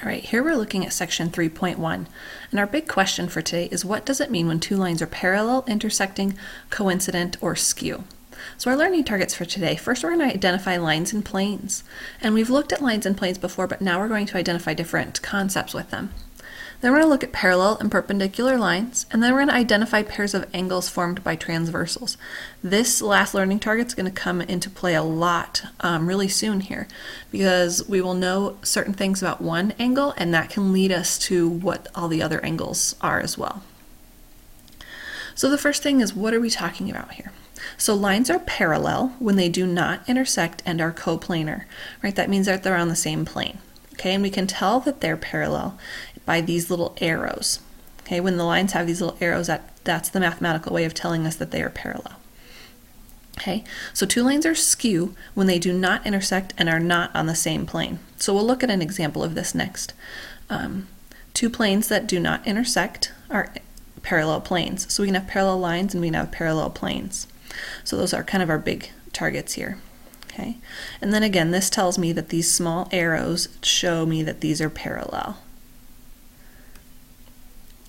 All right, here we're looking at section 3.1, and our big question for today is what does it mean when two lines are parallel, intersecting, coincident, or skew? So our learning targets for today, first we're going to identify lines and planes. And we've looked at lines and planes before, but now we're going to identify different concepts with them. Then we're going to look at parallel and perpendicular lines, and then we're going to identify pairs of angles formed by transversals. This last learning target is going to come into play a lot really soon here, because we will know certain things about one angle, and that can lead us to what all the other angles are as well. So the first thing is, what are we talking about here? So lines are parallel when they do not intersect and are coplanar, right? That means that they're on the same plane. Okay, and we can tell that they're parallel by these little arrows. Okay, when the lines have these little arrows, that's the mathematical way of telling us that they are parallel. Okay, so two lines are skew when they do not intersect and are not on the same plane. So we'll look at an example of this next. Two planes that do not intersect are parallel planes. So we can have parallel lines and we can have parallel planes. So those are kind of our big targets here. Okay, and then again, this tells me that these small arrows show me that these are parallel.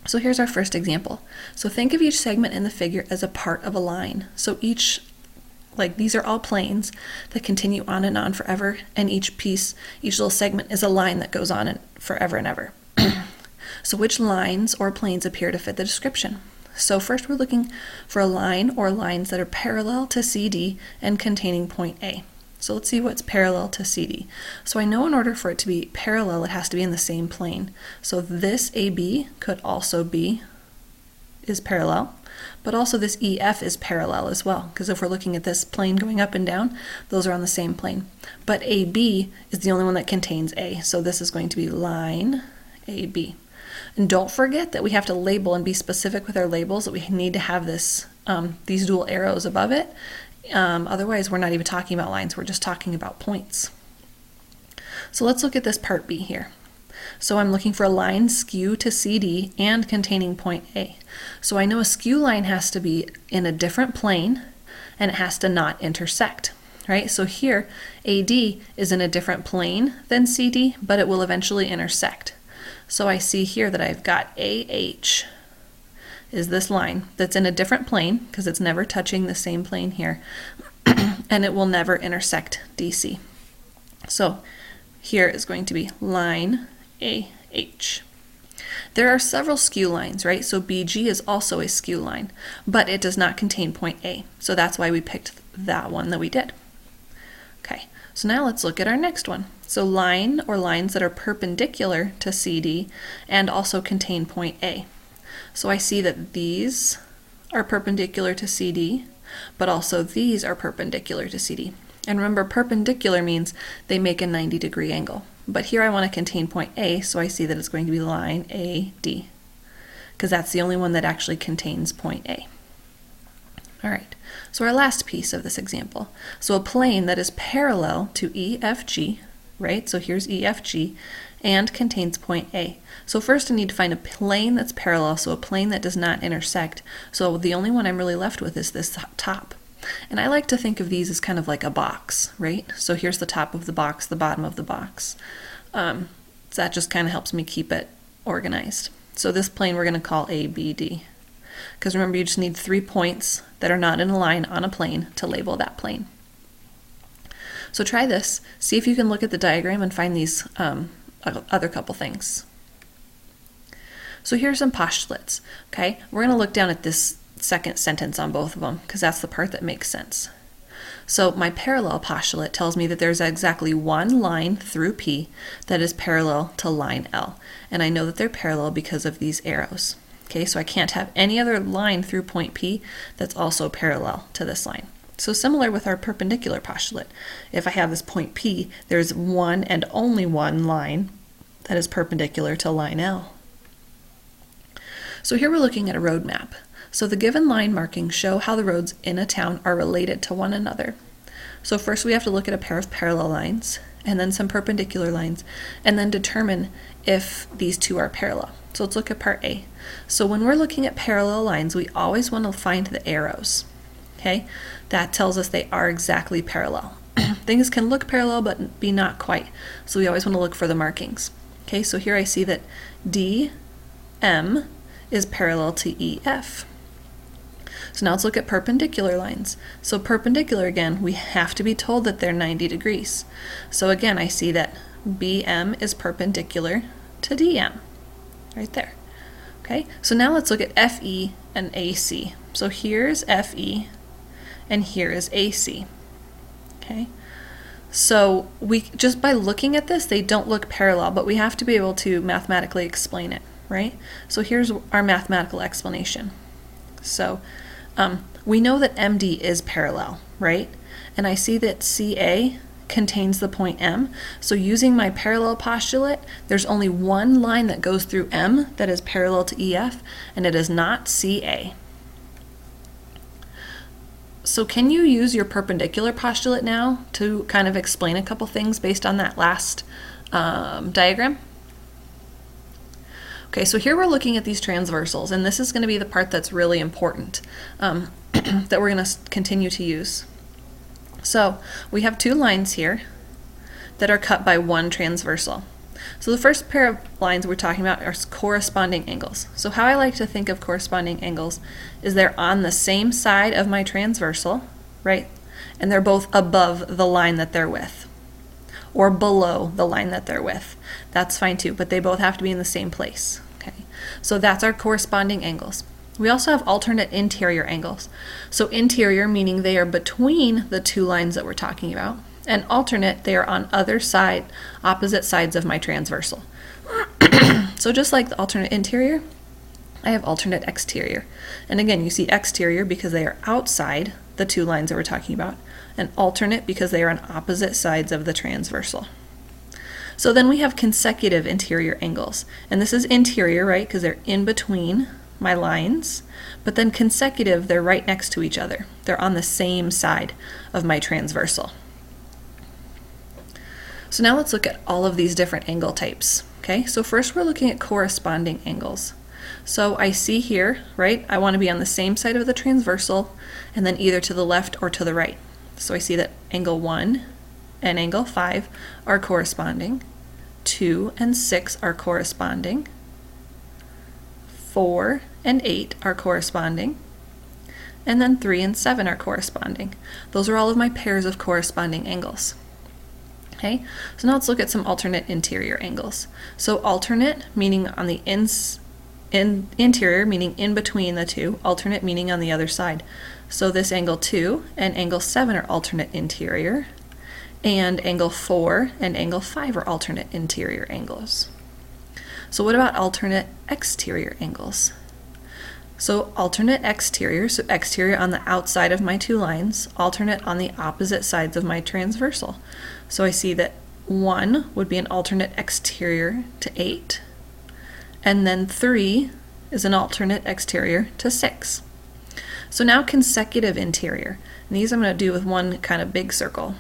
So here's our first example. So think of each segment in the figure as a part of a line. So these are all planes that continue on and on forever, and each little segment is a line that goes on and forever and ever. So which lines or planes appear to fit the description? So first we're looking for a line or lines that are parallel to CD and containing point A. So let's see what's parallel to CD. So I know in order for it to be parallel, it has to be in the same plane. So this AB could also is parallel, but also this EF is parallel as well, because if we're looking at this plane going up and down, those are on the same plane. But AB is the only one that contains A, so this is going to be line AB. And don't forget that we have to label and be specific with our labels, that we need to have these dual arrows above it. Otherwise, we're not even talking about lines, we're just talking about points. So let's look at this part B here. So I'm looking for a line skew to CD and containing point A. So I know a skew line has to be in a different plane and it has to not intersect, right? So here, AD is in a different plane than CD, but it will eventually intersect. So I see here that I've got AH is this line that's in a different plane because it's never touching the same plane here, and it will never intersect DC. So here is going to be line AH. There are several skew lines, right? So BG is also a skew line, but it does not contain point A. So that's why we picked that one that we did. Okay, so now let's look at our next one. So line or lines that are perpendicular to CD and also contain point A. So I see that these are perpendicular to CD, but also these are perpendicular to CD. And remember, perpendicular means they make a 90-degree angle. But here I want to contain point A, so I see that it's going to be line AD, because that's the only one that actually contains point A. All right, so our last piece of this example. So a plane that is parallel to EFG, right? So here's EFG, and contains point A. So first I need to find a plane that's parallel, so a plane that does not intersect. So the only one I'm really left with is this top. And I like to think of these as kind of like a box, right? So here's the top of the box, the bottom of the box. So that just kind of helps me keep it organized. So this plane we're going to call ABD. Because remember, you just need 3 points that are not in a line on a plane to label that plane. So try this. See if you can look at the diagram and find these other couple things. So here's some postulates. Okay, we're going to look down at this second sentence on both of them because that's the part that makes sense. So my parallel postulate tells me that there's exactly one line through P that is parallel to line L. And I know that they're parallel because of these arrows. Okay, so I can't have any other line through point P that's also parallel to this line. So similar with our perpendicular postulate, if I have this point P, there's one and only one line that is perpendicular to line L. So here we're looking at a road map. So the given line markings show how the roads in a town are related to one another. So first we have to look at a pair of parallel lines, and then some perpendicular lines, and then determine if these two are parallel. So let's look at part A. So when we're looking at parallel lines, we always want to find the arrows. Okay, that tells us they are exactly parallel. Things can look parallel but be not quite, so we always want to look for the markings. Okay, so here I see that DM is parallel to EF. So now let's look at perpendicular lines. So perpendicular, again, we have to be told that they're 90 degrees. So again, I see that BM is perpendicular to DM, right there. Okay, so now let's look at FE and AC. So here's FE and here is AC. Okay, so we just by looking at this, they don't look parallel, but we have to be able to mathematically explain it, right? So here's our mathematical explanation. So we know that MD is parallel, right? And I see that CA contains the point M. So using my parallel postulate, there's only one line that goes through M that is parallel to EF, and it is not CA. So can you use your perpendicular postulate now to kind of explain a couple things based on that last diagram? Okay, so here we're looking at these transversals, and this is going to be the part that's really important that we're going to continue to use. So we have two lines here that are cut by one transversal. So the first pair of lines we're talking about are corresponding angles. So how I like to think of corresponding angles is they're on the same side of my transversal, right? And they're both above the line that they're with, or below the line that they're with. That's fine too, but they both have to be in the same place. Okay, so that's our corresponding angles. We also have alternate interior angles. So interior meaning they are between the two lines that we're talking about, and alternate, they are on opposite sides of my transversal. So just like the alternate interior, I have alternate exterior. And again, you see exterior because they are outside the two lines that we're talking about, and alternate because they are on opposite sides of the transversal. So then we have consecutive interior angles. And this is interior, right, because they're in between my lines, but then consecutive, they're right next to each other. They're on the same side of my transversal. So now let's look at all of these different angle types. Okay, so first we're looking at corresponding angles. So I see here, right, I want to be on the same side of the transversal and then either to the left or to the right. So I see that angle 1 and angle 5 are corresponding, 2 and 6 are corresponding, 4 and 8 are corresponding, and then 3 and 7 are corresponding. Those are all of my pairs of corresponding angles. Okay, so now let's look at some alternate interior angles. So alternate meaning on the interior, meaning in between the two, alternate meaning on the other side. So this angle 2 and angle 7 are alternate interior, and angle 4 and angle 5 are alternate interior angles. So what about alternate exterior angles? So alternate exterior, so exterior on the outside of my two lines, alternate on the opposite sides of my transversal. So I see that 1 would be an alternate exterior to 8, and then 3 is an alternate exterior to 6. So now consecutive interior. And these I'm going to do with one kind of big circle.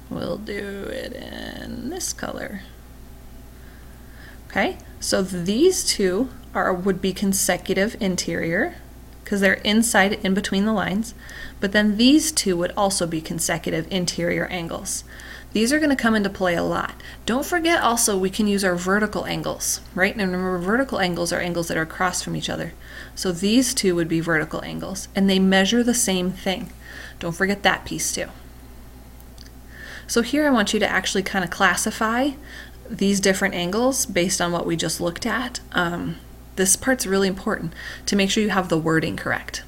We'll do it in this color. Okay, so these two would be consecutive interior because they're inside in between the lines, but then these two would also be consecutive interior angles. These are going to come into play a lot. Don't forget also we can use our vertical angles, right? And remember, vertical angles are angles that are across from each other. So these two would be vertical angles, and they measure the same thing. Don't forget that piece too. So here I want you to actually kind of classify these different angles based on what we just looked at. This part's really important to make sure you have the wording correct.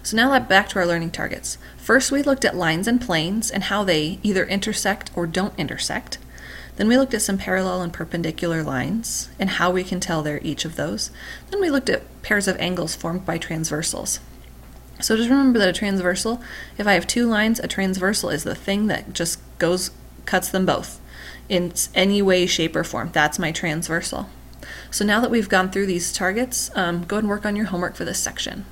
So now back to our learning targets. First we looked at lines and planes and how they either intersect or don't intersect. Then we looked at some parallel and perpendicular lines and how we can tell they're each of those. Then we looked at pairs of angles formed by transversals. So just remember that a transversal, if I have two lines, a transversal is the thing that just cuts them both in any way, shape, or form. That's my transversal. So now that we've gone through these targets, go ahead and work on your homework for this section.